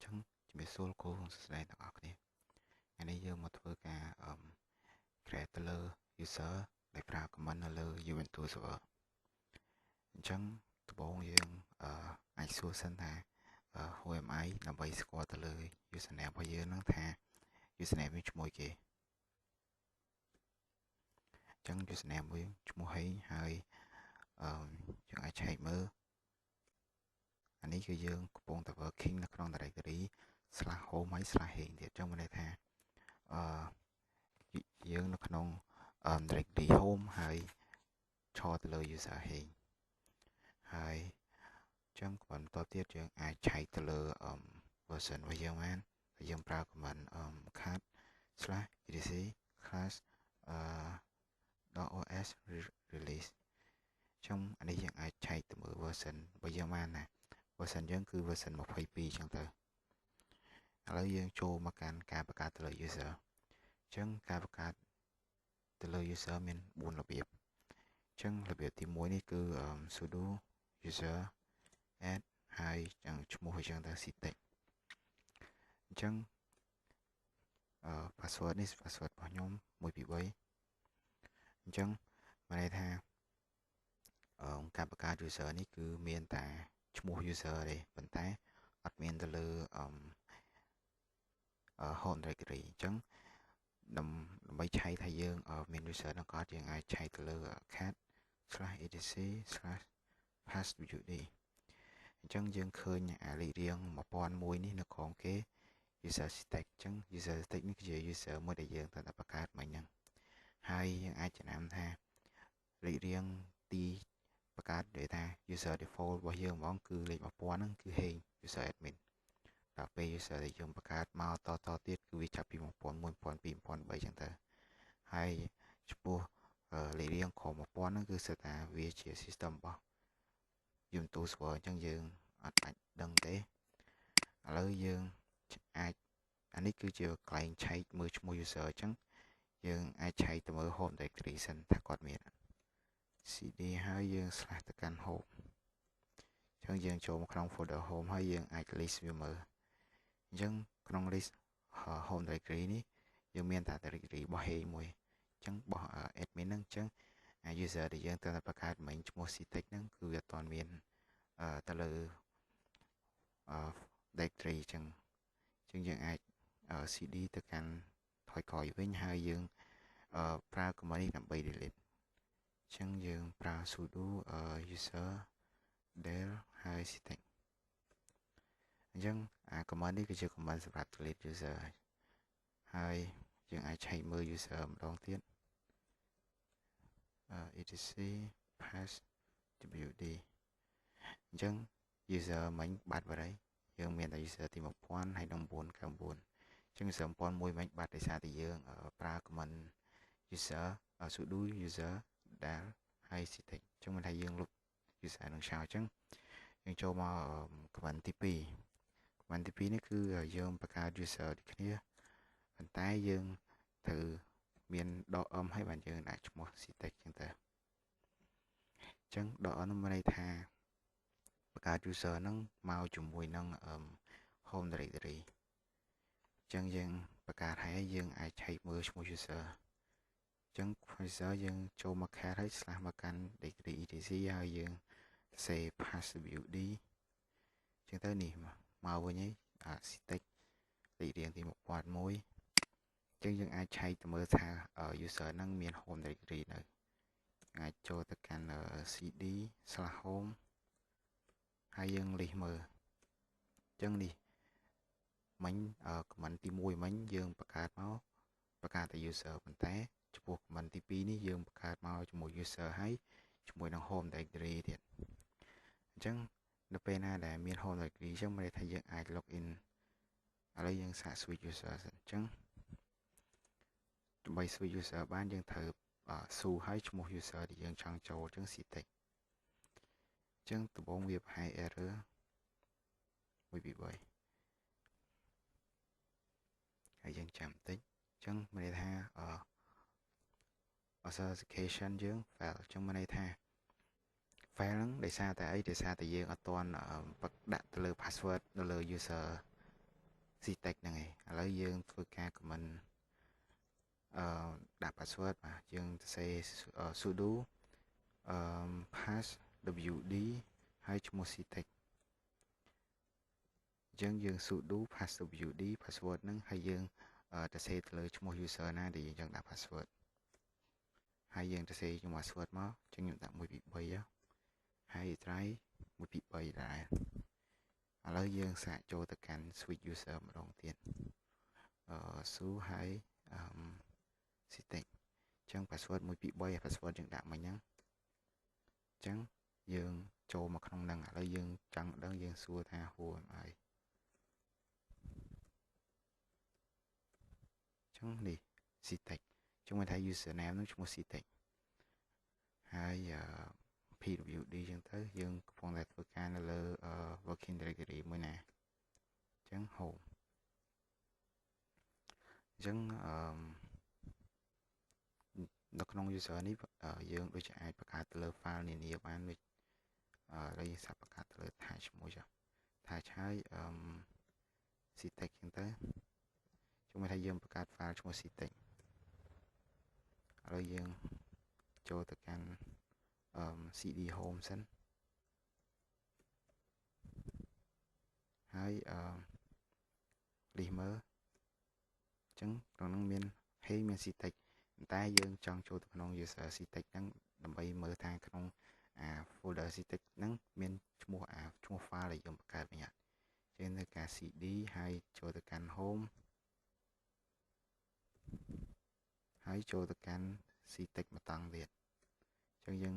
ចឹងជំរាបសួរលោកគ្រូសួស្តីទាំងអស់គ្នាថ្ងៃនេះយើងមកធ្វើការcreate ទៅលើ user ដែលប្រើ comment នៅលើ Ubuntu server អញ្ចឹងដំបូងយើងអាចសួរសិនថា who am I ដើម្បីស្គាល់ទៅលើ username របស់យើងហ្នឹងថា username វាឈ្មោះគេអញ្ចឹង username វាឈ្មោះហេងហើយយើងអាចឆែកមើលអានេះគឺយើងកំពុងតែ working នៅក្នុង directory /home ហើយ /heng ទៀតអញ្ចឹងមានន័យថាយើងនៅក្នុង directory home ហើយឈរទៅលើ user heng ហើយអញ្ចឹងបន្តទៀតយើងអាចឆែកទៅលើ version របស់យើងបានហើយយើងប្រើ command cat/etc class .os release អញ្ចឹងអានេះយើងអាចឆែកទៅមើល version របស់យើងបានណា version យើងគឺ version 22អញ្ចឹងទៅឥឡូវយើងចូលមកកាន់ការបង្កើតទៅលើ user អញ្ចឹងការបង្កើតទៅលើ user មាន4របៀបអញ្ចឹងរបៀបទី1នេះគឺ sudo user add ហើយចឹងឈ្មោះអញ្ចឹងទៅ ctech អញ្ចឹងpassword នេះ password របស់ខ្ញុំ1 2 3អញ្ចឹងមានន័យថាការបង្កើត user នេះគឺមានតែឈ្មោះ user ទេប៉ុន្តែអត់មានទៅលើhome directory អញ្ចឹងដើម្បីឆែកថាយើងមាន user ហ្នឹងក៏យើងអាចឆែកទៅលើ cat/etc/passwd អញ្ចឹងយើងឃើញអាលេខរៀង1001នេះនៅក្រោមគេ user stack អញ្ចឹង user stack នេះគឺជា user មួយដែលយើងត្រូវតែបង្កើតមិញហ្នឹងហើយយើងអាចចំណាំថាលេខរៀងទីបង្កើតដែលថា user default របស់យើងហ្មងគឺលេខ1000ហ្នឹងគឺ heng user admin ដល់ពេល user ដែលយើងបង្កើតមកតទៀតគឺវាចាប់ពី1001 1002 1003អញ្ចឹងទៅហើយចំពោះលេខរៀងក្រោម1000ហ្នឹងគឺសិតថាវាជា system របស់ Ubuntu server អញ្ចឹងយើងអត់អាចដឹងទេឥឡូវយើងអាចអានេះគឺជាកន្លែងឆែកមើលឈ្មោះ user អញ្ចឹងយើងអាចឆែកទៅមើល home directory សិនថាគាត់មាន cd ហើយយើង / ទៅកាន់ home អញ្ចឹងយើងចូលមកក្នុង folder home ហើយយើងអាច list វាមើលអញ្ចឹងក្នុង list home directory នេះយើងមានតែ directory របស់ heng មួយអញ្ចឹងរបស់ admin ហ្នឹងអញ្ចឹងuser ដែលយើងត្រូវតែបង្កើតមិញឈ្មោះ ctech ហ្នឹងគឺវាអត់ទាន់មានទៅលើ directory អញ្ចឹងយើងអាច cd ទៅកាន់ថយក្រោយវិញហើយយើងប្រើ command នេះដើម្បី delete អញ្ចឹងយើងប្រើ sudo user del ហើយ ctech អញ្ចឹងcommand នេះគឺជា command សម្រាប់ delete user ហើយយើងអាចឆែកមើល user ម្ដងទៀតetc passwd អញ្ចឹង user មិញបាត់បាត់ហើយយើងមានតែ user ទី1000ហើយនឹង999អញ្ចឹង user 1001មិញបាត់ដោយសារតែយើងប្រើ command user sudo user del ហើយ ctech អញ្ចឹងមិនថាយើងលុប user នឹងចោលអញ្ចឹងយើងចូលមក command ទី2 command ទី2នេះគឺយើងបង្កើត user ដូចគ្នាប៉ុន្តែយើងត្រូវមានដក ហើយបានយើងដាក់ឈ្មោះ ctech អញ្ចឹងទៅអញ្ចឹងដកនោះមានន័យថាបង្កើត user ហ្នឹងមកជាមួយនឹង home directory អញ្ចឹងយើងបង្កើតហើយយើងអាចឆែកមើលឈ្មោះ user អញ្ចឹង user យើងចូលមក cat ហើយ / មកកាន់ directory etc ហើយយើង save passwd អញ្ចឹងទៅនេះមកវិញហើយctech លេខរៀងទី1001អញ្ចឹងយើងអាចឆែកទៅមើលថា user ហ្នឹងមាន home directory នៅអាចចូលទៅកាន់ cd /home ហើយយើង list មើលអញ្ចឹងនេះមិញ command ទី1មិញយើងបង្កើតតែ user ប៉ុន្តែចំពោះ command ទី2នេះយើងបង្កើតមកជាមួយ user ហើយជាមួយនឹង home directory ទៀតអញ្ចឹងនៅពេលណាដែលមាន home directory អញ្ចឹងមានន័យថាយើងអាច login ឥឡូវយើងសាក switch user សិនអញ្ចឹងដើម្បី switch user បានយើងត្រូវស៊ូឲ្យឈ្មោះ user ដែលយើងចង់ចូលអញ្ចឹង ctech អញ្ចឹងដំបូងវាបង្ហាញ error 1 2 3ហើយយើងចាំបន្តិចអញ្ចឹងមានន័យថា authentication យើង fail អញ្ចឹងមានន័យថា fail ហ្នឹងដោយសារតែអីដោយសារតែយើងអត់ទាន់ដាក់ទៅលើ password នៅលើ user ctext ហ្នឹងឯងឥឡូវយើងធ្វើការ comment ដាក់ password បាទយើងសរសេរ sudo pass wd ហើយឈ្មោះ ctext អញ្ចឹងយើង sudo pass wd password ហ្នឹងហើយយើងសរសេរទៅលើឈ្មោះ user ណាដែលយើងចង់ដាក់ password ហើយយើងសរសេរជាមួយ password មកអញ្ចឹងខ្ញុំដាក់1 2 3ហើយ try 1 2 3ដែរឥឡូវយើងសាកចូលទៅកាន់ switch user ម្ដងទៀតsu ហើយctext អញ្ចឹង password 1 2 3 password យើងដាក់មិញហ្នឹងអញ្ចឹងយើងចូលមកក្នុងហ្នឹងឥឡូវយើងចង់ដឹងយើងសួរថា who am I អញ្ចឹងនេះ ctext ជុំថា username ហ្នឹងឈ្មោះ ctext ហើយ pwd អញ្ចឹងទៅយើងកំពុងតែធ្វើការនៅលើ working directory មួយណាអញ្ចឹង home អញ្ចឹងនៅក្នុង user នេះយើងដូចជាអាចបង្កើតទៅលើ file នានាបានដូចហើយយើងសាប់បង្កើតទៅលើ attach មួយចុះ attach ហើយ ctext អញ្ចឹងទៅជុំថាយើងបង្កើត file ឈ្មោះ ctext ហើយយើងចូលទៅកាន់cd home សិនហើយលិះមើលអញ្ចឹងក្នុងនោះមាន hey មាន ctext តែយើងចង់ចូលទៅក្នុង user ctext ហ្នឹងដើម្បីមើលថាក្នុងfolder ctext ហ្នឹងមានឈ្មោះឈ្មោះ file ដែលយើងបង្កើតវិញអត់ចឹងនៅការ cd ហើយចូលទៅកាន់ home ហើយចូលទៅកាន់ ctext មួយតង់ទៀតអញ្ចឹង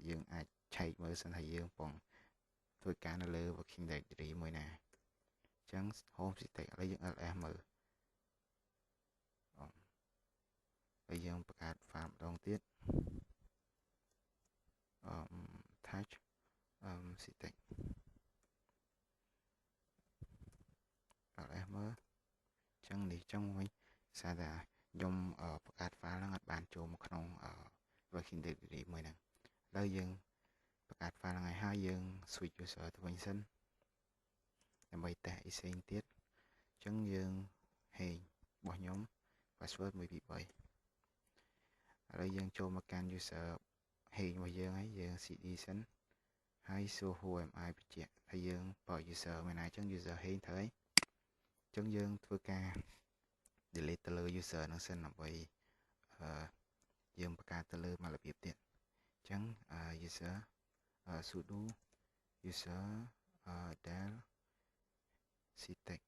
យើងអាចឆែកមើលសិនថាយើងបងធ្វើការនៅលើ working directory មួយណាអញ្ចឹង home ctext ឥឡូវយើង ls មើលហើយយើងបង្កើត file ម្ដងទៀតattach ctext ls មើលអញ្ចឹងនេះអញ្ចឹងវិញសារថាខ្ញុំបង្កើត file ហ្នឹងអត់បានចូលមកក្នុង working directory មួយហ្នឹងឥឡូវយើងបង្កើត file ហ្នឹងហើយយើង switch user ទៅវិញសិនដើម្បីតេស្តអីផ្សេងទៀតអញ្ចឹងយើង hey របស់ខ្ញុំ password 1 2 3ឥឡូវយើងចូលមកកាន់ user hey របស់យើងហើយយើង cd សិនហើយសួរ who am I បញ្ជាក់ហើយយើងបើ user មែនណាអញ្ចឹង user hey ត្រូវហើយអញ្ចឹងយើងធ្វើការ delete ទៅលើ user ហ្នឹងសិនដើម្បីយើងបង្កើតទៅលើមួយរបៀបទៀតអញ្ចឹង user sudo user del ctext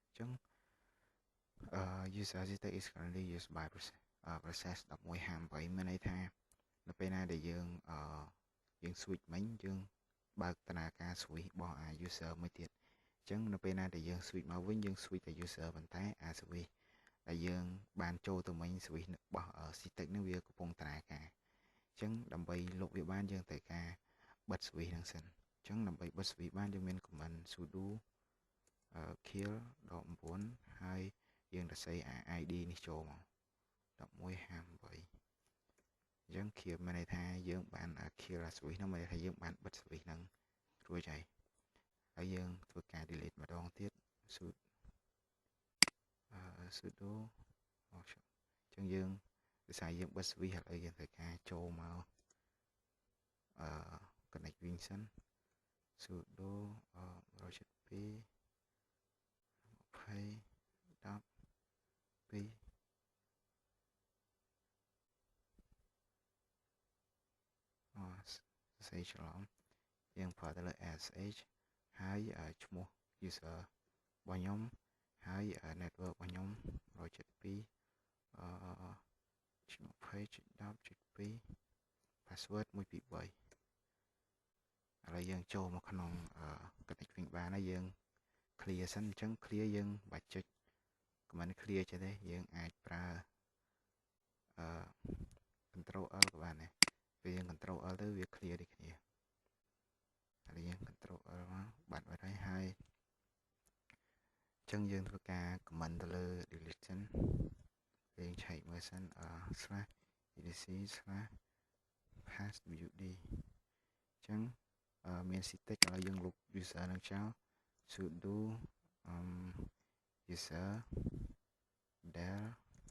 អញ្ចឹងuser ctext is currently used by process 1158មានន័យថានៅពេលណាដែលយើងswitch មិញយើងបើកដំណើរការ switch របស់ user មួយទៀតអញ្ចឹងនៅពេលណាដែលយើង switch មកវិញយើង switch តែ user ប៉ុន្តែswitch ដែលយើងបានចូលទៅមិញ switch របស់ ctext នេះវាកំពុងដំណើរការអញ្ចឹងដើម្បីលុបវាបានយើងត្រូវការបិទ switch ហ្នឹងសិនអញ្ចឹងដើម្បីបិទ switch បានយើងមាន command sudo kill 19ហើយយើងសរសេរ id នេះចូលមក1158អញ្ចឹង kill មានន័យថាយើងបាន kill switch ហ្នឹងមានន័យថាយើងបានបិទ switch ហ្នឹងរួចហើយយើងធ្វើការ delete ម្ដងទៀត sudo អញ្ចឹងយើងដោយសារយើងបិទ switch ហើយយើងត្រូវការចូលមក connect វិញសិន sudo 172 20 10 2សរសេរច្រឡំយើងប្រើទៅលើ sh ហើយឈ្មោះ user របស់ខ្ញុំហើយ network របស់ខ្ញុំ 172 20.10.2 password 1 2 3ឥឡូវយើងចូលមកក្នុង connect វិញបានហើយយើង clear សិនអញ្ចឹង clear យើងបាច់ចុច command clear ចេះទេយើងអាចប្រើ control L ក៏បានដែរពេលយើង control L ទៅវា clear ដូចគ្នាហើយយើង control L មកបាត់ហើយអញ្ចឹងយើងធ្វើការ comment ទៅលើ delete សិនយើងឆែកមើលសិន/etc/passwd អញ្ចឹង មាន citec ឥឡូវយើងលុប user នឹងចោល sudo user del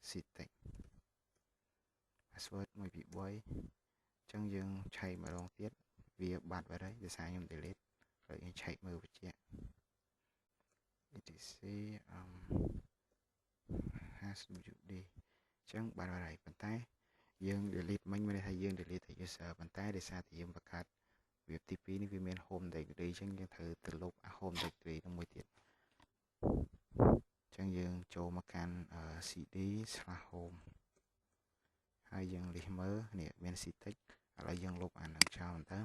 citec password 1 2 3 អញ្ចឹងយើងឆែកម្ដងទៀតវាបាត់បាត់ហើយដោយសារខ្ញុំ delete ហើយយើងឆែកមើលបញ្ជាក់ etc hashwd អញ្ចឹងបាត់បាត់ហើយប៉ុន្តែយើង delete មិញមានន័យថាយើង delete តែ user ប៉ុន្តែដោយសារតែយើងបង្កើតវាទី2នេះវាមាន home directory អញ្ចឹងយើងត្រូវទៅលុប home directory នោះមួយទៀតអញ្ចឹងយើងចូលមកកាន់ cd/home ហើយយើង list មើលនេះមាន citec ឥឡូវយើងលុបអានឹងចោលទៅអ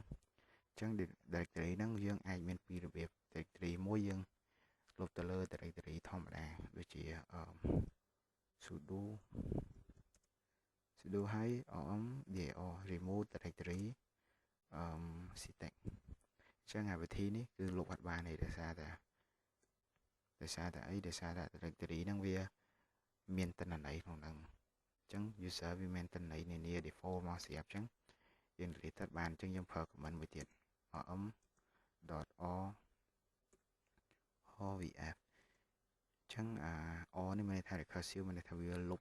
ញ្ចឹង directory ហ្នឹងយើងអាចមានពីររបៀប directory មួយយើងលុបទៅលើ directory ធម្មតាដូចជា sudo ហើយ dir remove directory citec អញ្ចឹងអាវិធីនេះគឺលុបអត់បានទេដោយសារតែអីដោយសារតែ directory ហ្នឹងវាមានតនន័យក្នុងហ្នឹងអញ្ចឹង user វាមានតនន័យនានា default មកស្រាប់អញ្ចឹងយើង delete បានអញ្ចឹងយើងប្រើ command មួយទៀត rm.orvf អញ្ចឹងr នេះមានន័យថា recursive មានន័យថាវាលុប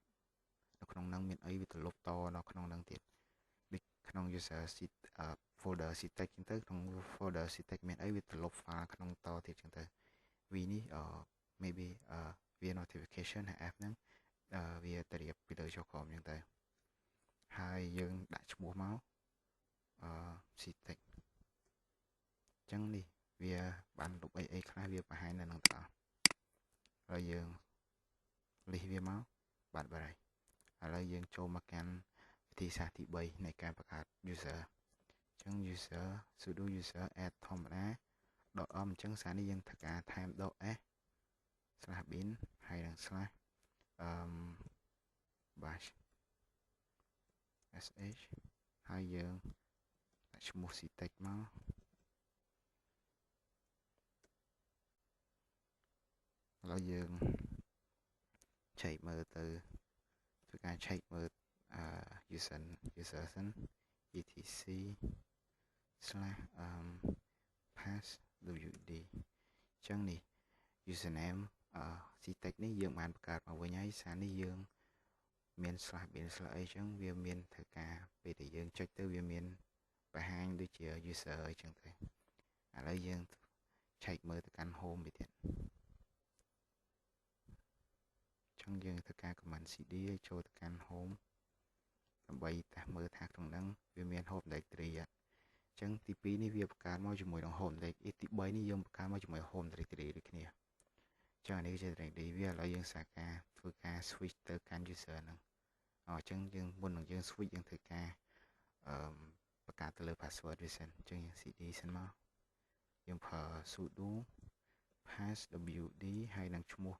នៅក្នុងហ្នឹងមានអីវាទៅលុបតនៅក្នុងហ្នឹងទៀតដូចក្នុង user folder citec ចឹងទៅក្នុង folder citec មានអីវាទៅលុប file ក្នុងតទៀតចឹងទៅ v នេះmaybe វា notification ហើយ f ហ្នឹងវាទៅរៀបពីលើចុះក្រោមចឹងទៅហើយយើងដាក់ឈ្មោះមកcitec អញ្ចឹងនេះវាបានលុបអីខ្លះវាបង្ហាញនៅនឹងទាំងអស់ហើយយើង list វាមកបាត់ហើយឥឡូវយើងចូលមកកាន់វិធីសាស្ត្រទី3នៃការបង្កើត user អញ្ចឹង user sudo user add ធម្មតា .m អញ្ចឹងសារនេះយើងធ្វើការថែម .s/bin ហើយនឹង /bash sh ហើយយើងដាក់ឈ្មោះ citec មកឥឡូវយើងឆែកមើលទៅធ្វើការឆែកមើលuser សិន etc/passwd អញ្ចឹងនេះ username citec នេះយើងបានបង្កើតមកវិញហើយសារនេះយើងមាន /bin/ អីចឹងវាមានធ្វើការពេលដែលយើងចុចទៅវាមានបង្ហាញដូចជា user អីចឹងទៅឥឡូវយើងឆែកមើលទៅកាន់ home វាទៀតចឹងយើងធ្វើការ command cd ឲ្យចូលទៅកាន់ home ដើម្បីតែមើលថាក្នុងហ្នឹងវាមាន home directory អត់ចឹងទី2នេះវាបង្កើតមកជាមួយនឹង home directory ទី3នេះយើងបង្កើតមកជាមួយ home directory ដូចគ្នាចឹងអានេះជា directory វាឥឡូវយើងសាការធ្វើការ switch ទៅកាន់ user ហ្នឹងអញ្ចឹងយើងមុននឹងយើង switch យើងធ្វើការបង្កើតទៅលើ password វាសិនអញ្ចឹងយើង cd សិនមកយើងប្រើ sudo passwd ហើយនឹងឈ្មោះ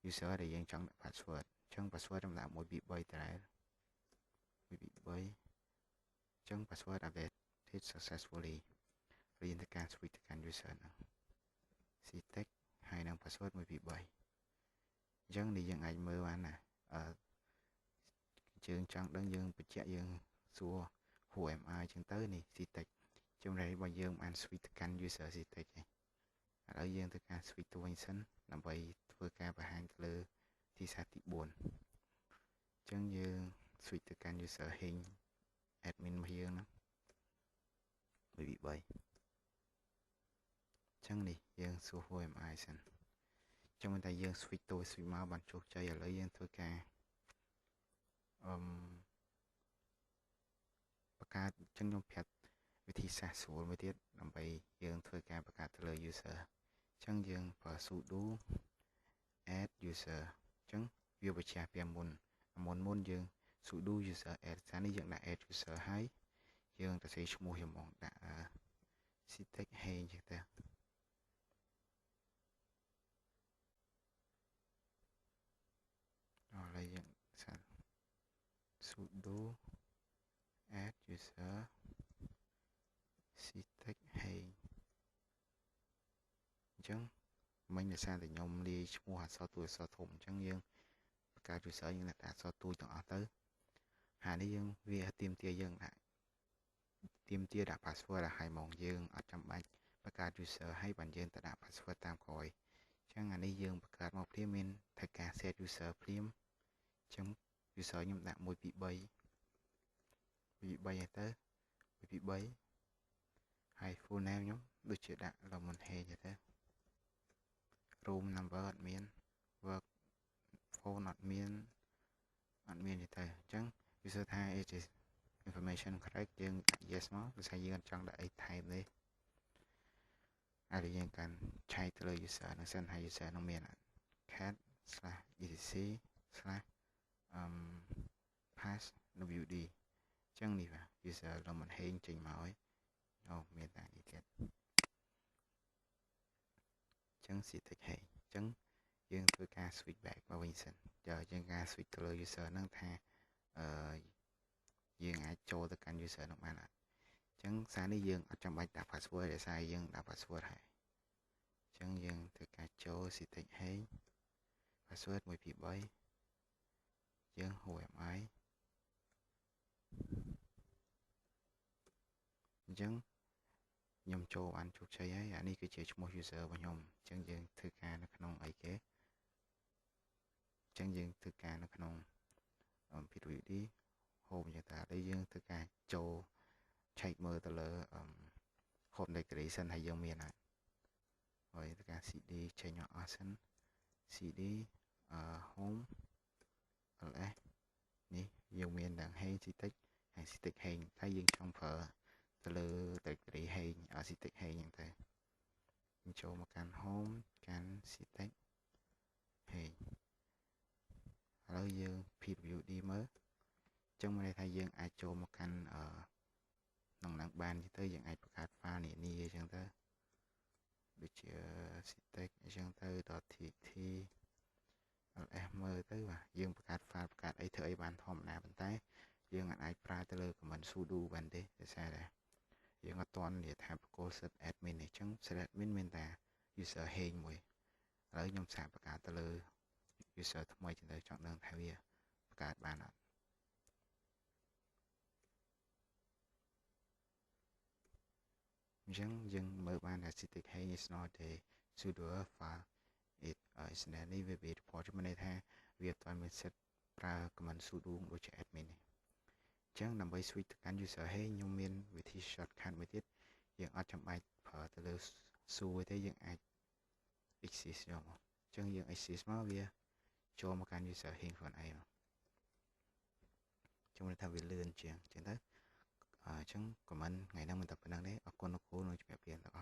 user ដែលយើងចង់ដាក់ password អញ្ចឹង password ខ្ញុំដាក់1 2 3ដែរ1 2 3អញ្ចឹង password updated successfully ហើយយើងធ្វើការ switch ទៅកាន់ user ហ្នឹង citec ហើយនឹង password 1 2 3អញ្ចឹងនេះយើងអាចមើលបានណាយើងចង់ដឹងយើងបញ្ជាក់យើងសួរ who am I អញ្ចឹងទៅនេះ citec ចំណែករបស់យើងបាន switch ទៅកាន់ user citec ឯងឥឡូវយើងធ្វើការ switch ទៅវិញសិនដើម្បីធ្វើការបង្ហាញទៅលើទីសាស្ត្រទី4អញ្ចឹងយើង switch ទៅកាន់ user hing admin របស់យើងហ្នឹង1 2 3អញ្ចឹងនេះយើងសួរ who am I សិនចឹងតែយើង switch ទៅ switch មកបានជោគជ័យឥឡូវយើងធ្វើការបង្កើតអញ្ចឹងខ្ញុំប្រាប់វិធីសាស្ត្រស្រួលមួយទៀតដើម្បីយើងធ្វើការបង្កើតទៅលើ user អញ្ចឹងយើងប្រើ sudo add user អញ្ចឹងវាបញ្ជាក់ពីមុនយើង sudo user add សារនេះយើងដាក់ add user ហើយយើងទៅសេឈ្មោះយើងមកដាក់ citec hey អញ្ចឹងទៅឥឡូវយើងសា sudo add user citec hey អញ្ចឹងមិញដោយសារតែខ្ញុំលាយឈ្មោះអក្សរទូអក្សរធំអញ្ចឹងយើងបង្កើត user យើងដាក់អក្សរទូទាំងអស់ទៅហើយនេះយើងវាទាមទារយើងដាក់ password ឲ្យហ្មងយើងអត់ចាំបាច់ user ហើយបានយើងទៅដាក់ password តាមក្រោយអញ្ចឹងអានេះយើងបង្កើតមកព្រាមមានត្រូវការ set user ព្រាមអញ្ចឹង user ខ្ញុំដាក់1 2 3 1 2 3ឲ្យទៅ1 2 3ហើយ full name ខ្ញុំដូចជាដាក់ Lemon Hay ទៅ room number អត់មាន work phone អត់មានទេអញ្ចឹង user ថា it is information correct យើងដាក់ yes មកគឺថាយើងអត់ចង់ដាក់អីថែមទេហើយយើងកាន់ឆែកទៅលើ user នឹងសិនហើយ user នឹងមាន cat/etc/pass wd អញ្ចឹងនេះបាទ user Lemon Hay ចេញមកហើយអូមានតែនេះទៀតអញ្ចឹង Citic Hay អញ្ចឹងយើងធ្វើការ switch back មកវិញសិនយើងការ switch ទៅលើ user ហ្នឹងថាយើងអាចចូលទៅកាន់ user ហ្នឹងបានអត់អញ្ចឹងសារនេះយើងអត់ចាំបាច់ដាក់ password ដោយសារយើងដាក់ password ហើយអញ្ចឹងយើងធ្វើការចូល Citic Hay password 1 2 3យើង HMI អញ្ចឹងខ្ញុំចូលបានជោគជ័យហើយអានេះគឺជាឈ្មោះ user របស់ខ្ញុំអញ្ចឹងយើងធ្វើការនៅក្នុងអីគេអញ្ចឹងយើងធ្វើការនៅក្នុង PWD home យ៉ាងតាដែលយើងធ្វើការចូលឆែកមើលទៅលើ home directory សិនហើយយើងមានហើយធ្វើការ cd ចេញអស់សិន cd home ls នេះយើងមានទាំង Hay Citic ហើយ Citic Hay តែយើងចង់ប្រើទៅលើ directory Hay Citic Hay ហ្នឹងទៅយើងចូលមកកាន់ home កាន់ Citic Hay ឥឡូវយើង pwd មើលអញ្ចឹងមានន័យថាយើងអាចចូលមកកាន់នឹងបានទៅយើងអាចបង្កើត file នានាអញ្ចឹងទៅដូចជា Citic អញ្ចឹងទៅ .txt ls មើលទៅបាទយើងបង្កើត file បង្កើតអីធ្វើអីបានធម្មតាប៉ុន្តែយើងអាចប្រើទៅលើ command sudo បានទេដោយសារតែយើងអត់ទាន់និយាយថាបកគោ set admin អញ្ចឹង set admin មានតែ user Hay មួយឥឡូវខ្ញុំសាកបង្កើតទៅលើ user ថ្មីចឹងទៅចង់ដឹងថាវាបង្កើតបានអត់អញ្ចឹងយើងមើលបានថា Citic Hay is not a sudo file it is an AVB report មានន័យថាវាអត់ទាន់មាន set ប្រើ command sudo ដូចជា admin ទេអញ្ចឹងដើម្បី switch ទៅកាន់ user Hay ខ្ញុំមានវិធី shortcut មួយទៀតយើងអត់ចាំបាច់ប្រើទៅលើ su ទេយើងអាច exit យកមកអញ្ចឹងយើង exit មកវាចូលមកកាន់ user Hay ខ្លួនឯងខ្ញុំនិយាយថាវាលឿនជាងអញ្ចឹងទៅអញ្ចឹង comment ថ្ងៃនេះមិនតែប៉ុណ្្នឹងទេអរគុណលោកគ្រូនឹងជំរាបលាទាំងអស់